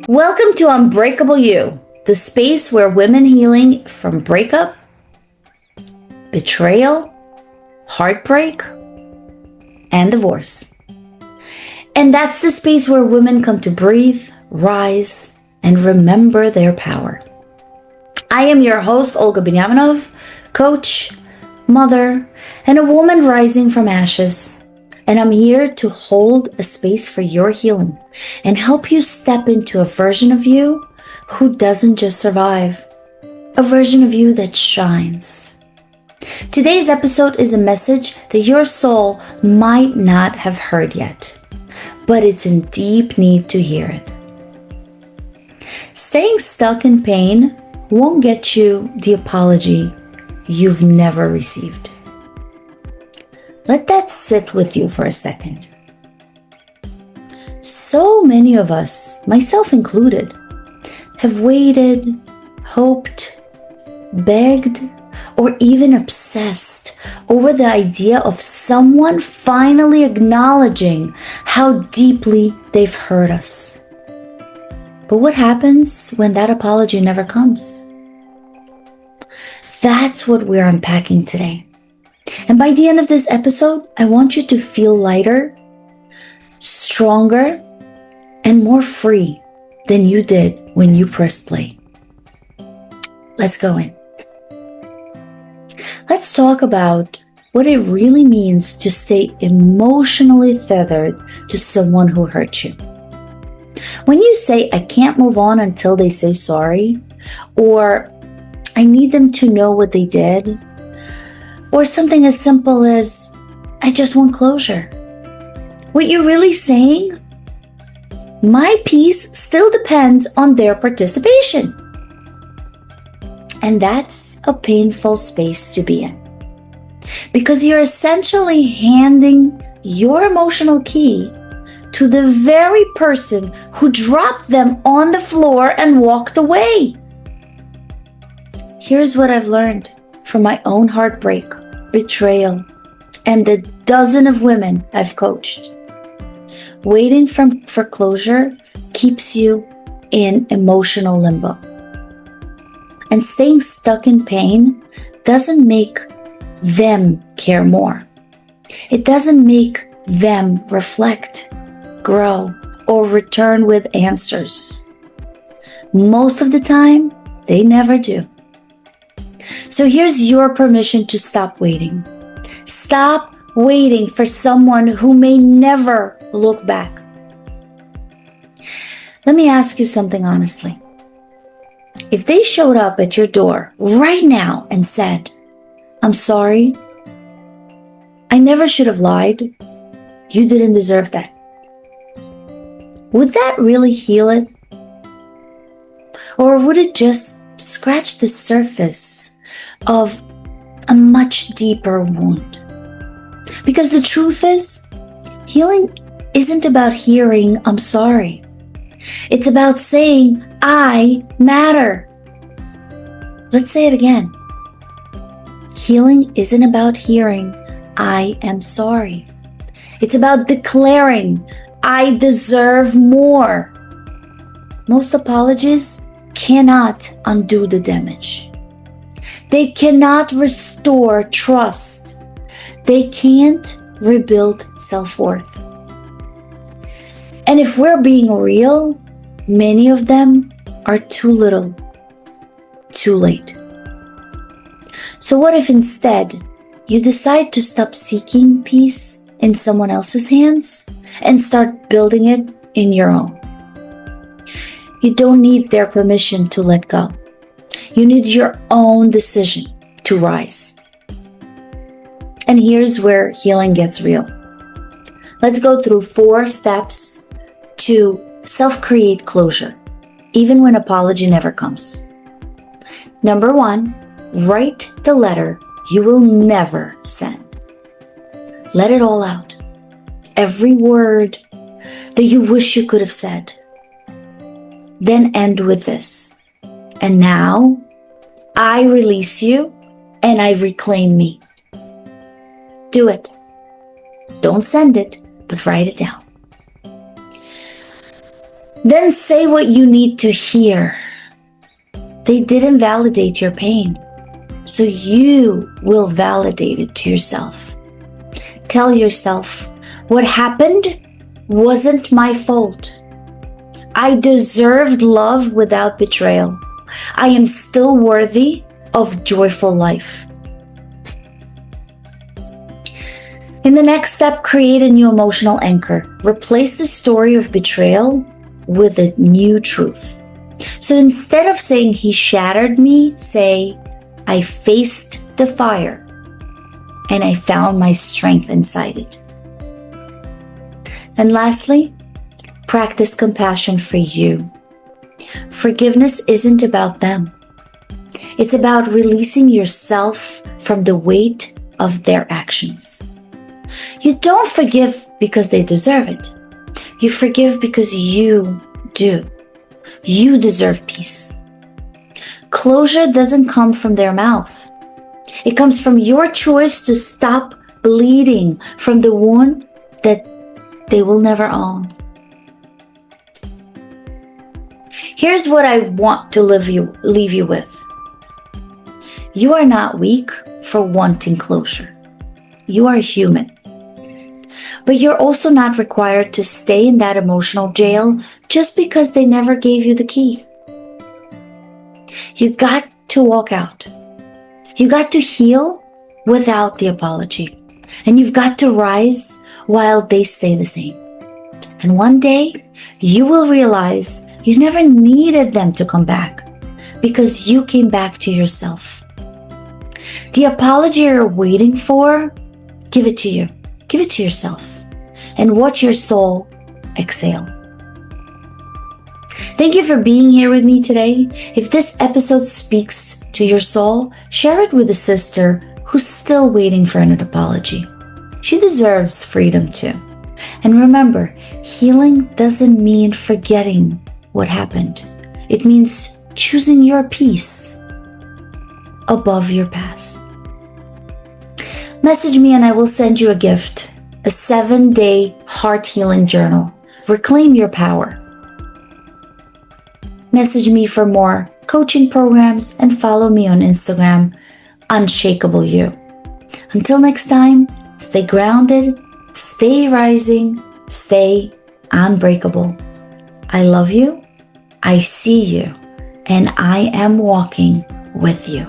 Welcome to Unbreakable-You, the space where women healing from breakup, betrayal, heartbreak, and divorce. And that's the space where women come to breathe, rise, and remember their power. I am your host, Olga Binyaminov, coach, mother, and a woman rising from ashes. And I'm here to hold a space for your healing and help you step into a version of you who doesn't just survive, a version of you that shines. Today's episode is a message that your soul might not have heard yet, but it's in deep need to hear it. Staying stuck in pain won't get you the apology you've never received. Let that sit with you for a second. So many of us, myself included, have waited, hoped, begged, or even obsessed over the idea of someone finally acknowledging how deeply they've hurt us. But what happens when that apology never comes? That's what we're unpacking today. And by the end of this episode, I want you to feel lighter, stronger, and more free than you did when you pressed play. Let's go in. Let's talk about what it really means to stay emotionally tethered to someone who hurt you. When you say, I can't move on until they say sorry, or I need them to know what they did, or something as simple as, I just want closure. What you're really saying? My peace still depends on their participation. And that's a painful space to be in. Because you're essentially handing your emotional key to the very person who dropped them on the floor and walked away. Here's what I've learned from my own heartbreak, betrayal, and the dozen of women I've coached. Waiting for closure keeps you in emotional limbo. And staying stuck in pain doesn't make them care more. It doesn't make them reflect, grow, or return with answers. Most of the time, they never do. So here's your permission to stop waiting. Stop waiting for someone who may never look back. Let me ask you something honestly. If they showed up at your door right now and said, I'm sorry, I never should have lied, you didn't deserve that, would that really heal it? Or would it just scratch the surface of a much deeper wound? Because the truth is, healing isn't about hearing, I'm sorry. It's about saying, I matter. Let's say it again. Healing isn't about hearing, I am sorry. It's about declaring, I deserve more. Most apologies cannot undo the damage. They cannot restore trust. They can't rebuild self-worth. And if we're being real, many of them are too little, too late. So what if instead you decide to stop seeking peace in someone else's hands and start building it in your own? You don't need their permission to let go. You need your own decision to rise. And here's where healing gets real. Let's go through 4 steps to self-create closure, even when apology never comes. Number 1, write the letter you will never send. Let it all out. Every word that you wish you could have said. Then end with this. And now, I release you and I reclaim me. Do it. Don't send it, but write it down. Then say what you need to hear. They didn't validate your pain, so you will validate it to yourself. Tell yourself, what happened wasn't my fault. I deserved love without betrayal. I am still worthy of joyful life. In the next step, create a new emotional anchor. Replace the story of betrayal with a new truth. So instead of saying he shattered me, say I faced the fire and I found my strength inside it. And lastly, practice compassion for you. Forgiveness isn't about them. It's about releasing yourself from the weight of their actions. You don't forgive because they deserve it. You forgive because you do. You deserve peace. Closure doesn't come from their mouth. It comes from your choice to stop bleeding from the wound that they will never own. Here's what I want to leave you with. You are not weak for wanting closure. You are human. But you're also not required to stay in that emotional jail just because they never gave you the key. You got to walk out. You got to heal without the apology. And you've got to rise while they stay the same. And one day, you will realize you never needed them to come back because you came back to yourself. The apology you're waiting for, give it to you. Give it to yourself. And watch your soul exhale. Thank you for being here with me today. If this episode speaks to your soul, share it with a sister who's still waiting for an apology. She deserves freedom too. And remember, healing doesn't mean forgetting what happened. It means choosing your peace above your past. Message me and I will send you a gift. A 7-day heart healing journal. Reclaim your power. Message me for more coaching programs and follow me on Instagram, Unshakable-You. Until next time, stay grounded, stay rising, stay unbreakable. I love you, I see you, and I am walking with you.